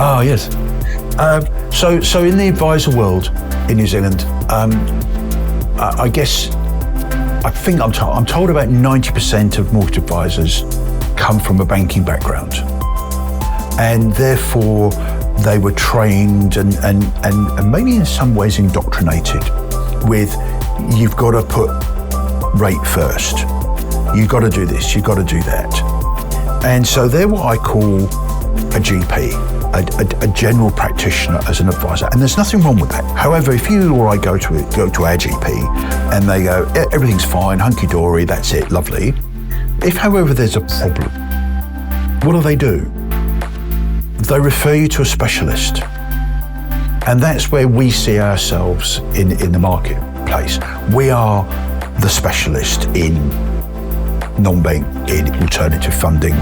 Ah, yes. So in the advisor world in New Zealand, I guess, I think I'm told about 90% of mortgage advisors come from a banking background. And therefore, they were trained and maybe in some ways indoctrinated with, you've got to put rate first. You've got to do this, you've got to do that. And so they're what I call a GP. A general practitioner as an advisor, and there's nothing wrong with that. However, if you or I go to our GP and they go, everything's fine, hunky-dory, that's it, lovely. If, however, there's a problem, what do? They refer you to a specialist. And that's where we see ourselves in the marketplace. We are the specialist in non-bank, in alternative funding,